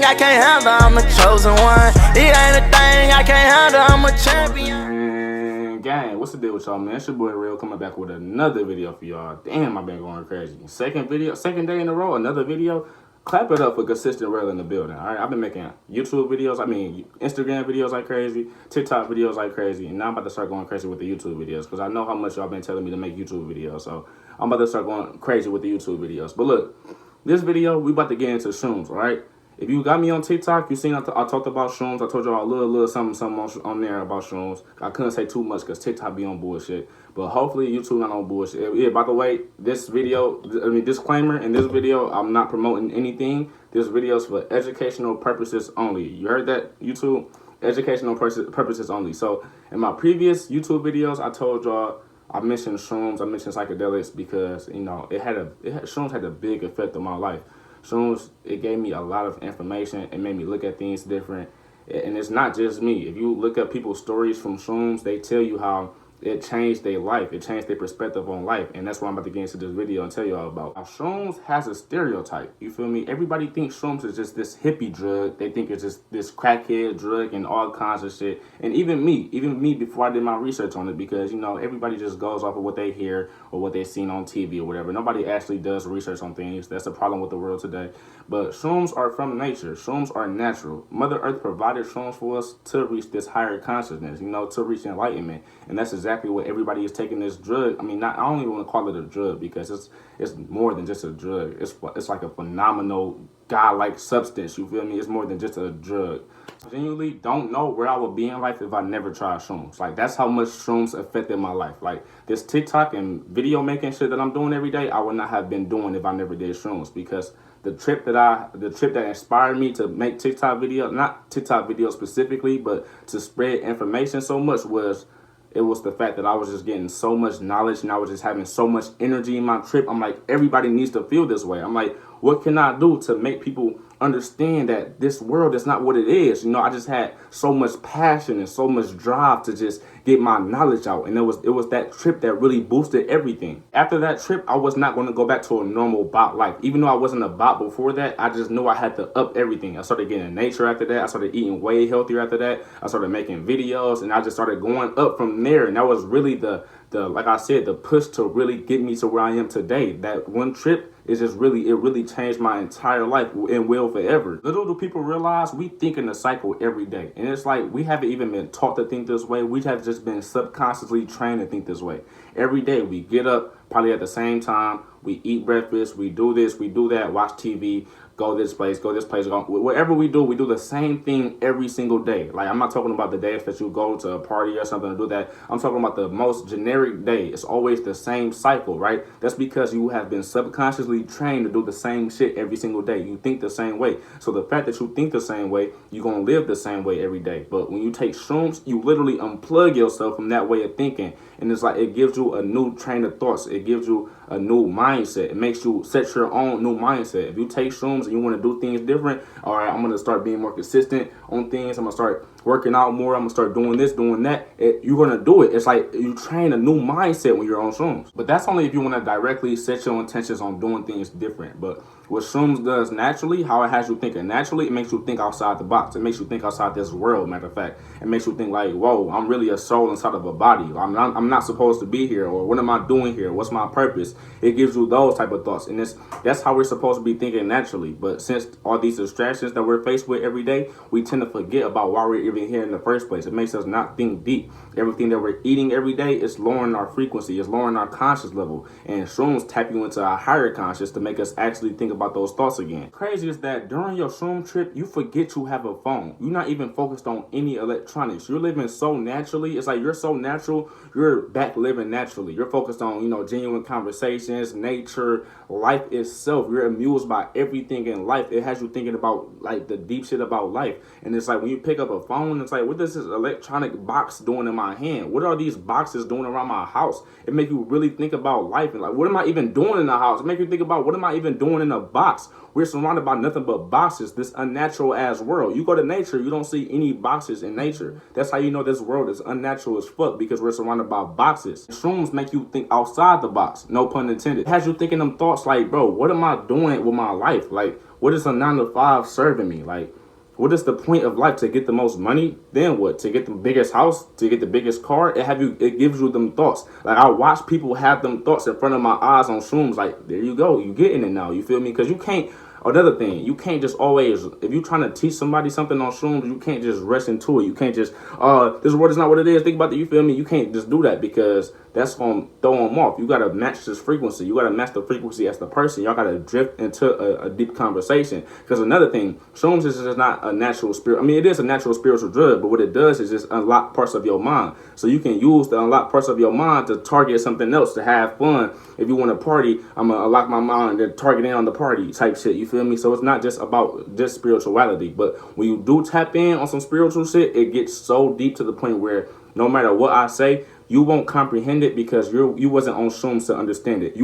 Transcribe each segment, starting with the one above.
I can't handle, I'm a chosen one. It ain't a thing I can't handle, I'm a champion. Gang, what's the deal with y'all, man? It's your boy Rell coming back with another video for y'all. Damn, I've been going crazy. Second day in a row, another video. Clap it up for consistent Rell in the building. All right, I've been making YouTube videos, Instagram videos like crazy, TikTok videos like crazy, and now I'm about to start going crazy with the YouTube videos because I know how much y'all been telling me to make YouTube videos. So I'm about to start going crazy with the YouTube videos. But look, this video, we about to get into Shrooms, all right? If you got me on TikTok, you seen I talked about Shrooms. I told y'all a little something on there about Shrooms. I couldn't say too much because TikTok be on bullshit. But hopefully YouTube not on bullshit. Yeah, by the way, this video, disclaimer, in this video, I'm not promoting anything. This video is for educational purposes only. You heard that, YouTube? Educational purposes only. So in my previous YouTube videos, I told y'all, I mentioned Shrooms, I mentioned psychedelics because, you know, Shrooms had a big effect on my life. Shrooms, it gave me a lot of information. It made me look at things different. And it's not just me. If you look at people's stories from Shrooms, they tell you how it changed their life. It changed their perspective on life. And that's what I'm about to get into this video and tell you all about. Now, Shrooms has a stereotype. You feel me? Everybody thinks Shrooms is just this hippie drug. They think it's just this crackhead drug and all kinds of shit. And even me before I did my research on it, because, you know, everybody just goes off of what they hear or what they've seen on TV or whatever. Nobody actually does research on things. That's the problem with the world today. But Shrooms are from nature. Shrooms are natural. Mother Earth provided Shrooms for us to reach this higher consciousness, you know, to reach enlightenment. And that's exactly what everybody is taking this drug. I mean, I don't even want to call it a drug because it's more than just a drug. It's like a phenomenal God-like substance. You feel me? It's more than just a drug. I genuinely don't know where I would be in life if I never tried Shrooms. Like, that's how much Shrooms affected my life. Like, this TikTok and video making shit that I'm doing every day, I would not have been doing if I never did Shrooms, because the trip that inspired me to make TikTok video, not TikTok videos specifically, but to spread information so much was the fact that I was just getting so much knowledge and I was just having so much energy in my trip. I'm like, everybody needs to feel this way. I'm like, what can I do to make people understand that this world is not what it is? You know, I just had so much passion and so much drive to just get my knowledge out. And it was that trip that really boosted everything. After that trip, I was not going to go back to a normal bot life. Even though I wasn't a bot before that, I just knew I had to up everything. I started getting in nature after that. I started eating way healthier after that. I started making videos and I just started going up from there. And that was really the like I said, the push to really get me to where I am today. That one trip is just really changed my entire life and will forever. Little do people realize we think in a cycle every day. And it's like we haven't even been taught to think this way. We have just been subconsciously trained to think this way. Every day we get up probably at the same time. We eat breakfast. We do this. We do that. Watch TV. Go this place. Go this place. Whatever we do the same thing every single day. Like, I'm not talking about the days that you go to a party or something to do that. I'm talking about the most generic day. It's always the same cycle, right? That's because you have been subconsciously trained to do the same shit every single day. You think the same way. So the fact that you think the same way, you're going to live the same way every day. But when you take Shrooms, you literally unplug yourself from that way of thinking. And it's like it gives you a new train of thoughts. It gives you a new mindset. It makes you set your own new mindset. If you take Shrooms and you want to do things different, all right, I'm going to start being more consistent on things. I'm going to start working out more. I'm going to start doing this, doing that. You're going to do it. It's like you train a new mindset when you're on Shrooms. But that's only if you want to directly set your intentions on doing things different. But what Shrooms does naturally, how it has you thinking naturally, it makes you think outside the box. It makes you think outside this world, matter of fact. It makes you think like, whoa, I'm really a soul inside of a body. I'm not supposed to be here, or what am I doing here? What's my purpose? It gives you those type of thoughts. And that's how we're supposed to be thinking naturally. But since all these distractions that we're faced with every day, we tend to forget about why we're even here in the first place. It makes us not think deep. Everything that we're eating every day is lowering our frequency, it's lowering our conscious level. And Shrooms tap you into a higher conscious to make us actually think about those thoughts again. Crazy is that during your Shroom trip, you forget you have a phone. You're not even focused on any electronics. You're living so naturally. It's like you're so natural. You're back living naturally. You're focused on, you know, genuine conversations, nature, life itself. You're amused by everything in life. It has you thinking about like the deep shit about life. And it's like when you pick up a phone, it's like, what does this electronic box doing in my hand? What are these boxes doing around my house? It makes you really think about life and like, what am I even doing in the house? It makes you think about, what am I even doing in a box. We're surrounded by nothing but boxes, this unnatural ass world. You go to nature, you don't see any boxes in nature. That's how you know this world is unnatural as fuck, because we're surrounded by boxes. Shrooms make you think outside the box, no pun intended. It has you thinking them thoughts like, bro, what am I doing with my life? Like, what is a 9 to 5 serving me? Like, what is the point of life? To get the most money? Then what? To get the biggest house? To get the biggest car? It gives you them thoughts. Like, I watch people have them thoughts in front of my eyes on shrooms. Like, there you go. You getting it now. You feel me? Because you can't. Another thing, you can't just always, if you're trying to teach somebody something on shrooms, you can't just rush into it. You can't just, this word is not what it is. Think about it. You feel me? You can't just do that, because that's going to throw them off. You got to match this frequency. You got to match the frequency as the person. Y'all got to drift into a deep conversation. Because another thing, shrooms is just not a natural spirit. I mean, it is a natural spiritual drug, but what it does is just unlock parts of your mind. So you can use the unlock parts of your mind to target something else, to have fun. If you want to party, I'm going to unlock my mind and target in on the party type shit. You feel me? So it's not just about just spirituality. But when you do tap in on some spiritual shit, it gets so deep to the point where no matter what I say, you won't comprehend it, because you wasn't on shrooms to understand it.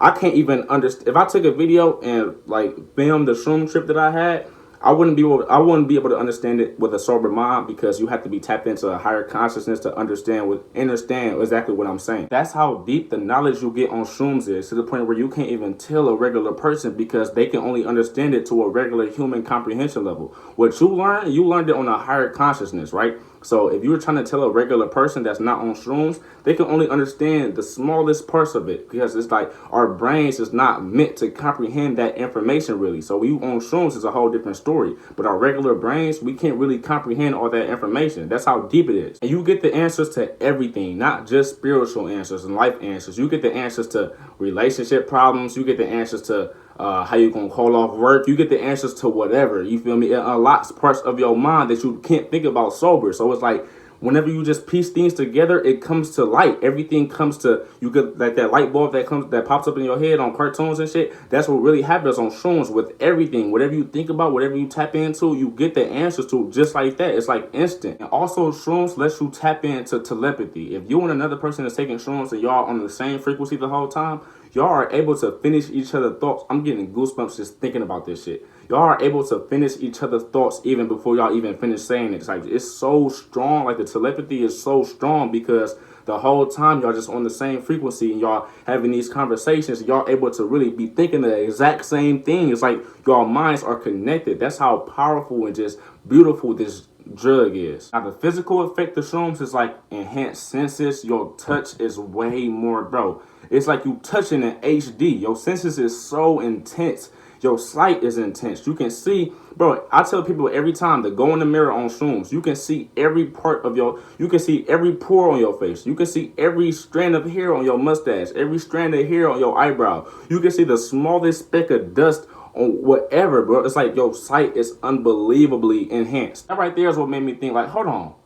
I can't even understand. If I took a video and like filmed the shroom trip that I had, I wouldn't be able to understand it with a sober mind, because you have to be tapped into a higher consciousness to understand exactly what I'm saying. That's how deep the knowledge you get on shrooms is, to the point where you can't even tell a regular person, because they can only understand it to a regular human comprehension level. What you learned it on a higher consciousness, right? So if you were trying to tell a regular person that's not on shrooms, they can only understand the smallest parts of it, because it's like our brains is not meant to comprehend that information really. So we on shrooms is a whole different story, but our regular brains, we can't really comprehend all that information. That's how deep it is. And you get the answers to everything, not just spiritual answers and life answers. You get the answers to relationship problems. You get the answers to how you gonna call off work. You get the answers to whatever. You feel me? It unlocks parts of your mind that you can't think about sober. So it's like, whenever you just piece things together, it comes to light. Everything comes to, you get like that light bulb that pops up in your head on cartoons and shit. That's what really happens on shrooms with everything. Whatever you think about, whatever you tap into, you get the answers to just like that. It's like instant. And also shrooms lets you tap into telepathy. If you and another person is taking shrooms and y'all on the same frequency the whole time, y'all are able to finish each other's thoughts. I'm getting goosebumps just thinking about this shit. Y'all are able to finish each other's thoughts even before y'all even finish saying it. It's like, it's so strong. Like, the telepathy is so strong, because the whole time y'all just on the same frequency and y'all having these conversations, y'all able to really be thinking the exact same thing. It's like y'all minds are connected. That's how powerful and just beautiful this drug is. Now, the physical effect of shrooms is like enhanced senses. Your touch is way more, bro. It's like you touching in HD. Your senses is so intense. Your sight is intense. You can see, bro, I tell people every time to go in the mirror on shrooms. You can see every part of you can see every pore on your face. You can see every strand of hair on your mustache, every strand of hair on your eyebrow. You can see the smallest speck of dust on whatever, bro. It's like your sight is unbelievably enhanced. That right there is what made me think, like, hold on.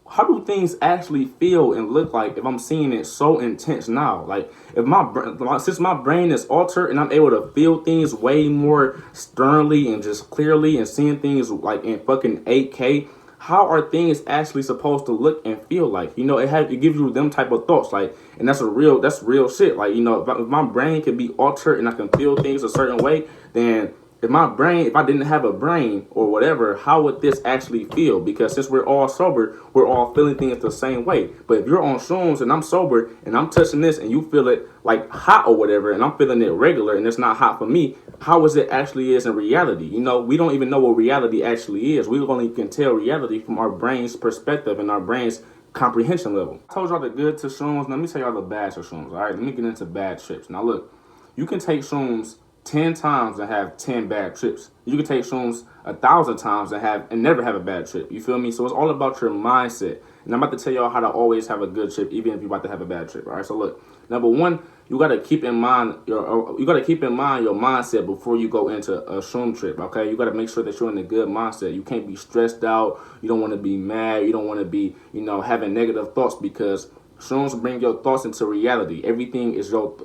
How do things actually feel and look like if I'm seeing it so intense now? Like, if since my brain is altered and I'm able to feel things way more sternly and just clearly and seeing things like in fucking 8K, how are things actually supposed to look and feel like? You know, it gives you them type of thoughts, like, and that's real shit. Like, you know, if my brain can be altered and I can feel things a certain way, then if I didn't have a brain or whatever, how would this actually feel? Because since we're all sober, we're all feeling things the same way. But if you're on shrooms and I'm sober and I'm touching this and you feel it like hot or whatever, and I'm feeling it regular and it's not hot for me, how is it actually is in reality? You know, we don't even know what reality actually is. We only can tell reality from our brain's perspective and our brain's comprehension level. I told y'all the good to shrooms. Let me tell y'all the bad to shrooms. All right, let me get into bad trips. Now look, you can take shrooms 10 times and have 10 bad trips. You can take shrooms 1,000 times and never have a bad trip. You feel me? So it's all about your mindset. And I'm about to tell y'all how to always have a good trip, even if you're about to have a bad trip. All right. So look, number one, you gotta keep in mind your mindset before you go into a shroom trip. Okay. You gotta make sure that you're in a good mindset. You can't be stressed out. You don't want to be mad. You don't want to be, having negative thoughts, because shrooms bring your thoughts into reality. Everything is your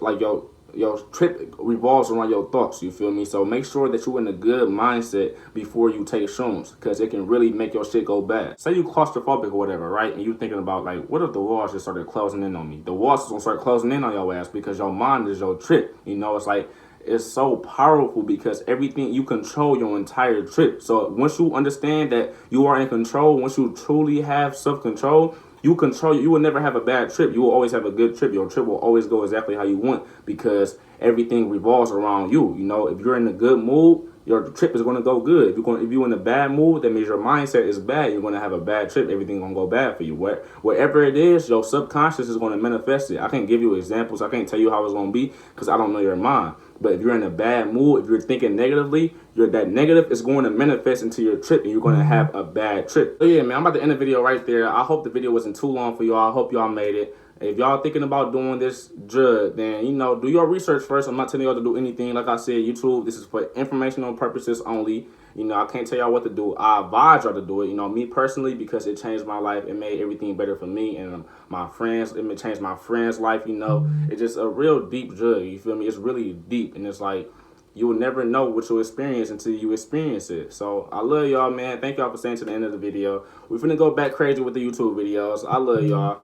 trip revolves around your thoughts, you feel me? So make sure that you're in a good mindset before you take shrooms, because it can really make your shit go bad. Say you claustrophobic or whatever, right? And you're thinking about, like, what if the walls just started closing in on me? The walls is gonna start closing in on your ass because your mind is your trip. It's like is so powerful because everything, you control your entire trip. So once you understand that you are in control, once you truly have self-control, you control, you will never have a bad trip. You will always have a good trip. Your trip will always go exactly how you want because everything revolves around you. You know, if you're in a good mood, your trip is going to go good. If you're in a bad mood, that means your mindset is bad. You're going to have a bad trip. Everything's going to go bad for you. Wherever it is, your subconscious is going to manifest it. I can't give you examples. I can't tell you how it's going to be because I don't know your mind. But if you're in a bad mood, if you're thinking negatively, that negative is going to manifest into your trip and you're going to have a bad trip. So yeah, man, I'm about to end the video right there. I hope the video wasn't too long for y'all. I hope y'all made it. If y'all thinking about doing this drug, then, you know, do your research first. I'm not telling y'all to do anything. Like I said, YouTube, this is for informational purposes only. You know, I can't tell y'all what to do. I advise y'all to do it, you know, me personally, because it changed my life. It made everything better for me and my friends. It changed my friends' life, you know. It's just a real deep drug, you feel me? It's really deep, and it's like, you will never know what you'll experience until you experience it. So I love y'all, man. Thank y'all for staying to the end of the video. We're finna go back crazy with the YouTube videos. I love y'all.